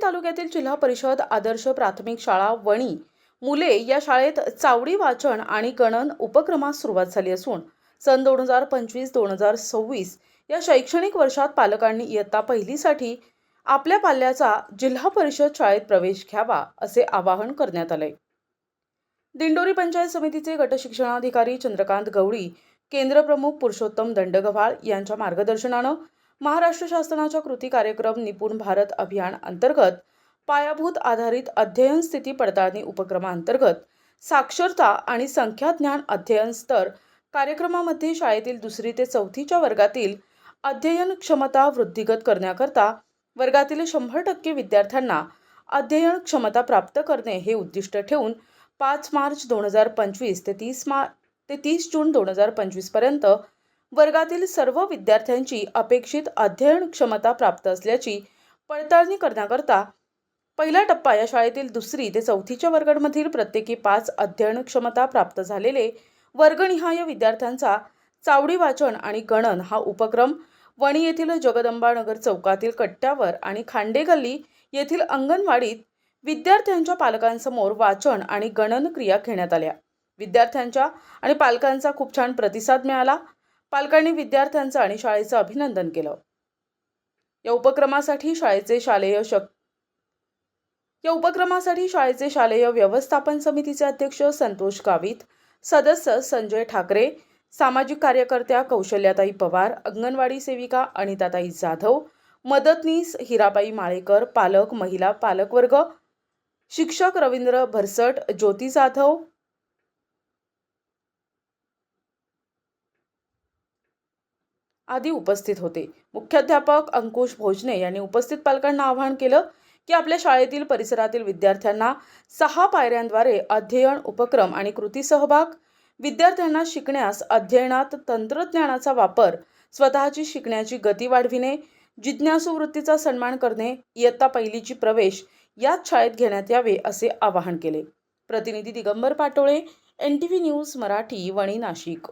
तालुक्यातील जिल्हा परिषद आदर्श प्राथमिक शाळा वणी मुले या शाळेत चावडी वाचन आणि गणन उपक्रमास सुरुवात झाली असून सन 2025-2026 या शैक्षणिक वर्षात पालकांनी इयत्ता पहिलीसाठी आपल्या पाल्याचा जिल्हा परिषद शाळेत प्रवेश घ्यावा असे आवाहन करण्यात आले। दिंडोरी पंचायत समितीचे गटशिक्षणाधिकारी चंद्रकांत गवळी, केंद्रप्रमुख पुरुषोत्तम दंडगव्हाळ यांच्या मार्गदर्शनाने महाराष्ट्र शासनाच्या कृती कार्यक्रम निपुण भारत अभियान अंतर्गत पायाभूत आधारित अध्ययन स्थिती पडताळणी उपक्रमांतर्गत साक्षरता आणि संख्याज्ञान अध्ययन स्तर कार्यक्रमामध्ये शाळेतील 2री ते 4थीच्या वर्गातील अध्ययन क्षमता वृद्धिगत करण्याकरता वर्गातील 100% विद्यार्थ्यांना अध्ययन क्षमता प्राप्त करणे हे उद्दिष्ट ठेवून 5 मार्च 2025 ते 30 जून 2025 पर्यंत वर्गातील सर्व विद्यार्थ्यांची अपेक्षित अध्ययन क्षमता प्राप्त असल्याची पडताळणी करण्याकरता पहिला टप्पा या शाळेतील 2री ते 4थीच्या वर्गांमधील प्रत्येकी 5 अध्ययन क्षमता प्राप्त झालेले वर्गनिहाय विद्यार्थ्यांचा चावडी वाचन आणि गणन हा उपक्रम वणी येथील जगदंबानगर चौकातील कट्ट्यावर आणि खांडे गल्ली येथील अंगणवाडीत विद्यार्थ्यांच्या पालकांसमोर वाचन आणि गणन क्रिया घेण्यात आल्या। विद्यार्थ्यांच्या आणि पालकांचा खूप छान प्रतिसाद मिळाला। पालकांनी विद्यार्थ्यांचं आणि शाळेचं अभिनंदन केलं। या उपक्रमासाठी शाळेचे शालेय व्यवस्थापन समितीचे अध्यक्ष संतोष गावित, सदस्य संजय ठाकरे, सामाजिक कार्यकर्त्या कौशल्याताई पवार, अंगणवाडी सेविका अनिताताई जाधव, मदतनीस हिराबाई माळेकर, पालक महिला पालकवर्ग, शिक्षक रवींद्र भरसट, ज्योती जाधव आदी उपस्थित होते। मुख्याध्यापक अंकुश भोजने यांनी उपस्थित पालकांना आवाहन केलं की आपल्या शाळेतील परिसरातील विद्यार्थ्यांना 6 पायऱ्यांद्वारे अध्ययन उपक्रम आणि कृती सहभाग, विद्यार्थ्यांना शिकण्यास अध्ययनात तंत्रज्ञानाचा वापर, स्वतःची शिकण्याची गती वाढविणे, जिज्ञासू वृत्तीचा सन्मान करणे, इयत्ता पहिलीची प्रवेश याच शाळेत घेण्यात यावे असे आवाहन केले। प्रतिनिधी दिगंबर पाटोळे, NTV न्यूज मराठी, वणी, नाशिक।